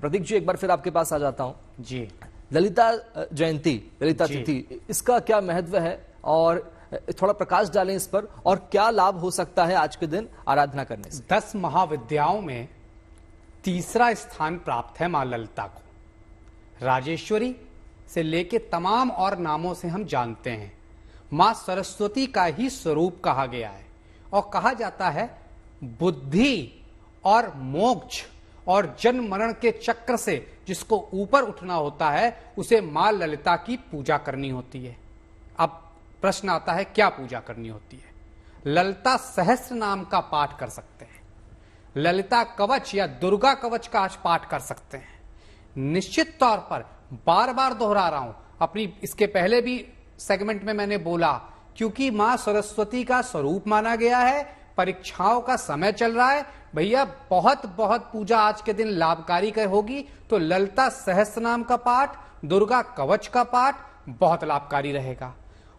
प्रतीक जी, एक बार फिर आपके पास आ जाता हूं जी। ललिता जयंती, ललिता तिथि, इसका क्या महत्व है और थोड़ा प्रकाश डालें इस पर, और क्या लाभ हो सकता है आज के दिन आराधना करने से? 10 महाविद्याओं में तीसरा स्थान प्राप्त है मां ललिता को। राजेश्वरी से लेके तमाम और नामों से हम जानते हैं। मां सरस्वती का ही स्वरूप कहा गया है और कहा जाता है बुद्धि और मोक्ष और जन्म मरण के चक्र से जिसको ऊपर उठना होता है उसे मां ललिता की पूजा करनी होती है। अब प्रश्न आता है क्या पूजा करनी होती है? ललिता सहस्त्र नाम का पाठ कर सकते हैं, ललिता कवच या दुर्गा कवच का आज पाठ कर सकते हैं। निश्चित तौर पर बार बार दोहरा रहा हूं, अपनी इसके पहले भी सेगमेंट में मैंने बोला, क्योंकि मां सरस्वती का स्वरूप माना गया है, परीक्षाओं का समय चल रहा है, भैया बहुत बहुत पूजा आज के दिन लाभकारी होगी। तो ललिता सहस्त्र नाम का पाठ, दुर्गा कवच का पाठ बहुत लाभकारी रहेगा।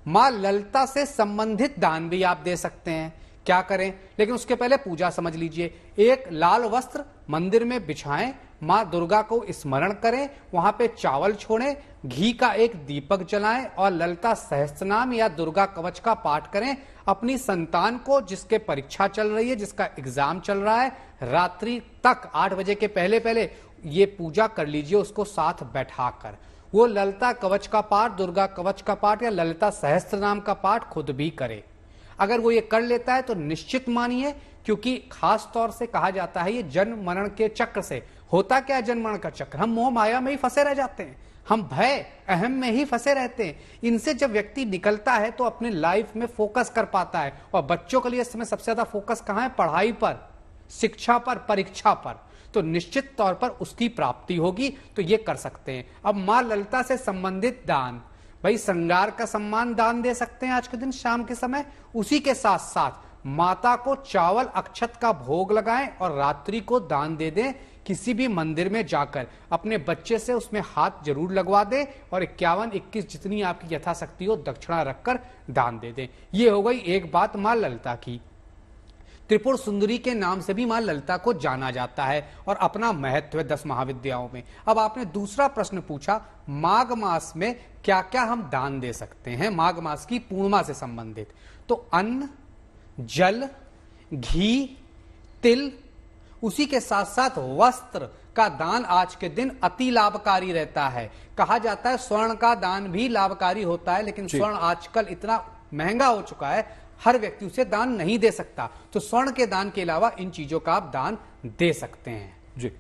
मां ललिता से संबंधित दान भी आप दे सकते हैं। क्या करें? लेकिन उसके पहले पूजा समझ लीजिए। एक लाल वस्त्र मंदिर में बिछाएं, मां दुर्गा को स्मरण करें, वहां पे चावल छोड़ें, घी का एक दीपक जलाएं और ललिता सहस्त्रनाम या दुर्गा कवच का पाठ करें। अपनी संतान को, जिसके परीक्षा चल रही है, जिसका एग्जाम चल रहा है, रात्रि तक 8 बजे के पहले पहले ये पूजा कर लीजिए, उसको साथ बैठाकर। वो ललिता कवच का पाठ, दुर्गा कवच का पाठ या ललिता सहस्त्र नाम का पाठ खुद भी करे। अगर वो ये कर लेता है तो निश्चित मानिए, क्योंकि खास तौर से कहा जाता है ये जन्म मरण के चक्र से होता क्या है। जन्म मरण का चक्र, हम मोह माया में ही फंसे रह जाते हैं, हम भय अहम में ही फंसे रहते हैं। इनसे जब व्यक्ति निकलता है तो अपने लाइफ में फोकस कर पाता है। और बच्चों के लिए इस समय सबसे ज्यादा फोकस कहां है? पढ़ाई पर, शिक्षा पर, परीक्षा पर। तो निश्चित तौर पर उसकी प्राप्ति होगी। तो ये कर सकते हैं। अब मां ललिता से संबंधित दान, भाई श्रृंगार का सम्मान दान दे सकते हैं आज के दिन शाम के समय। उसी के साथ साथ माता को चावल अक्षत का भोग लगाएं और रात्रि को दान दे दें। किसी भी मंदिर में जाकर अपने बच्चे से उसमें हाथ जरूर लगवा दें और 51-21 जितनी आपकी यथाशक्ति हो दक्षिणा रखकर दान दे दें। ये हो गई एक बात मां ललिता की। त्रिपुर सुंदरी के नाम से भी मां ललिता को जाना जाता है और अपना महत्व है 10 महाविद्याओं में। अब आपने दूसरा प्रश्न पूछा, माघ मास में क्या क्या हम दान दे सकते हैं माघ मास की पूर्णिमा से संबंधित। तो अन्न, जल, घी, तिल, उसी के साथ साथ वस्त्र का दान आज के दिन अति लाभकारी रहता है। कहा जाता है स्वर्ण का दान भी लाभकारी होता है, लेकिन स्वर्ण आजकल इतना महंगा हो चुका है, हर व्यक्ति उसे दान नहीं दे सकता। तो स्वर्ण के दान के अलावा इन चीजों का आप दान दे सकते हैं। जी,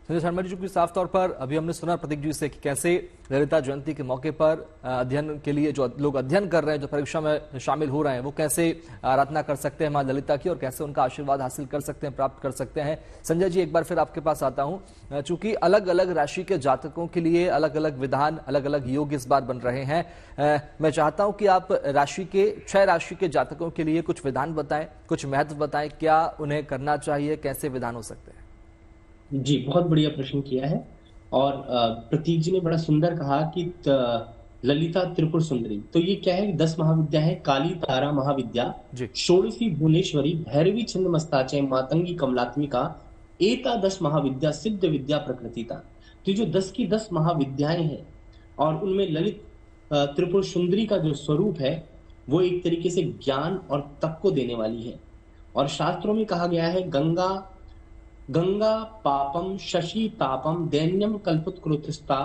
संजय शर्मा जी, साफ तौर पर अभी हमने सुना प्रतीक जी से कि कैसे ललिता जयंती के मौके पर अध्ययन के लिए जो लोग अध्ययन कर रहे हैं, जो परीक्षा में शामिल हो रहे हैं, वो कैसे आराधना कर सकते हैं मां ललिता की और कैसे उनका आशीर्वाद हासिल कर सकते हैं, प्राप्त कर सकते हैं। संजय जी, एक बार फिर आपके पास आता हूं। चूंकि अलग अलग राशि के जातकों के लिए अलग अलग विधान, अलग अलग योग इस बार बन रहे हैं, मैं चाहता हूं कि आप राशि के 6 राशि के जातकों के लिए कुछ विधान बताएं, कुछ महत्व बताएं, क्या उन्हें करना चाहिए, कैसे विधान हो सकते हैं? जी, बहुत बढ़िया प्रश्न किया है। और प्रतीक जी ने बड़ा सुंदर कहा कि ललिता त्रिपुर सुंदरी, तो ये क्या है? 10 महाविद्या है। काली तारा महाविद्या, षोडशी भुवनेश्वरी, भैरवी छंद मस्ताचय, मातंगी कमलात्मिका, एकादश महाविद्या, सिद्ध विद्या प्रकृतिता। तो जो 10 की 10 महाविद्याएं हैं और उनमें ललित त्रिपुर सुंदरी का जो स्वरूप है वो एक तरीके से ज्ञान और तप को देने वाली है। और शास्त्रों में कहा गया है गंगा पापम शशि तापम दैन्यम कल्पुत्कृतस्ता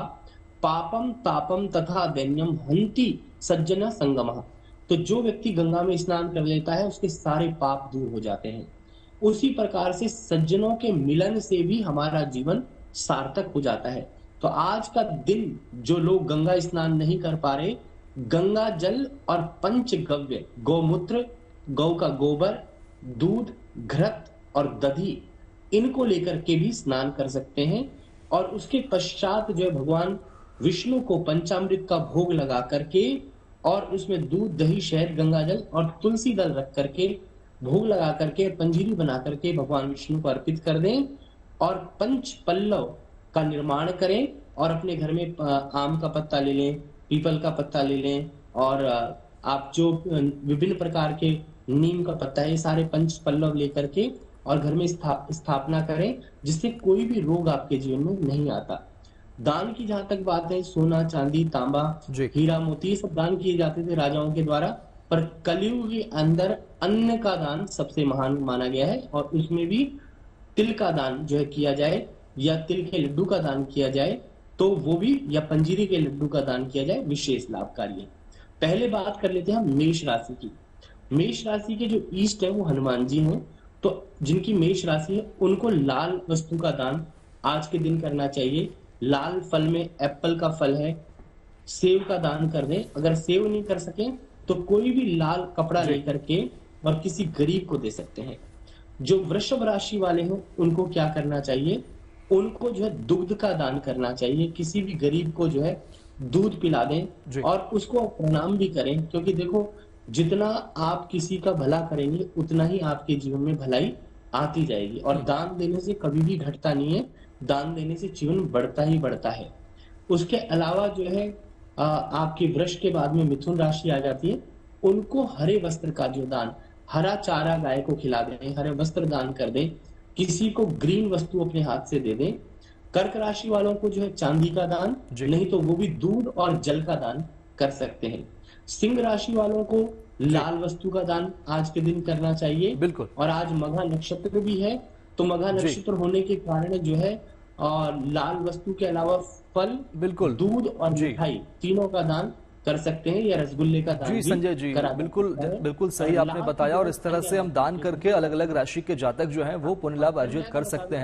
पापम तापम तथा दैन्यम हंति सज्जन संगमः। तो जो व्यक्ति गंगा में स्नान कर लेता है उसके सारे पाप दूर हो जाते हैं। उसी प्रकार से सज्जनों के मिलन से भी हमारा जीवन सार्थक हो जाता है। तो आज का दिन जो लोग गंगा स्नान नहीं कर पा रहे, गंगा जल और पंचगव्य, गौमूत्र, गौ का गोबर, दूध, घृत और दधी, इनको लेकर के भी स्नान कर सकते हैं। और उसके पश्चात जो है भगवान विष्णु को पंचामृत का भोग लगा करके और उसमें दूध, दही, शहद, गंगाजल और तुलसी दल रख करके भोग लगा करके पंजीरी बना करके भगवान विष्णु को अर्पित कर दें और पंच पल्लव का निर्माण करें। और अपने घर में आम का पत्ता ले लें, पीपल का पत्ता ले लें और आप जो विभिन्न प्रकार के नीम का पत्ता है, सारे पंच पल्लव लेकर के और घर में स्थापना करें, जिससे कोई भी रोग आपके जीवन में नहीं आता। दान की जहां तक बात है, सोना, चांदी, तांबा, हीरा, मोती, ये सब दान किए जाते थे राजाओं के द्वारा, पर कलयुग के अंदर अन्न का दान सबसे महान माना गया है, और उसमें भी तिल का दान जो है किया जाए, या तिल के लड्डू का दान किया जाए तो वो भी, या पंजीरी के लड्डू का दान किया जाए, विशेष लाभकारी है। पहले बात कर लेते हैं हम मेष राशि की। मेष राशि के जो ईष्ट है वो हनुमान जी हैं, तो जिनकी मेष राशि है उनको लाल वस्तु का दान आज के दिन करना चाहिए। लाल फल में एप्पल का फल है, सेव का दान कर दें। अगर सेव नहीं कर सके तो कोई भी लाल कपड़ा लेकर के और किसी गरीब को दे सकते हैं। जो वृषभ राशि वाले हैं उनको क्या करना चाहिए, उनको जो है दुग्ध का दान करना चाहिए। किसी भी गरीब को जो है दूध पिला दें और उसको प्रणाम भी करें, क्योंकि देखो जितना आप किसी का भला करेंगे उतना ही आपके जीवन में भलाई आती जाएगी। और दान देने से कभी भी घटता नहीं है, दान देने से जीवन बढ़ता ही बढ़ता है। उसके अलावा जो है आपकी वृष के बाद में मिथुन राशि आ जाती है, उनको हरे वस्त्र का जो दान, हरा चारा गाय को खिला दें, हरे वस्त्र दान कर दें, किसी को ग्रीन वस्तु अपने हाथ से दे दें। कर्क राशि वालों को जो है चांदी का दान, नहीं तो वो भी दूध और जल का दान कर सकते हैं। सिंह राशि वालों को लाल वस्तु का दान आज के दिन करना चाहिए। बिल्कुल। और आज मघा नक्षत्र भी है, तो मघा नक्षत्र होने के कारण जो है और लाल वस्तु के अलावा फल, बिल्कुल, दूध और मिठाई तीनों का दान कर सकते हैं, या रसगुल्ले का दान जी संजय जी, बिल्कुल सही आपने बताया। और इस तरह से हम दान करके अलग अलग राशि के जातक जो हैं वो पुण्य लाभ अर्जित कर सकते हैं।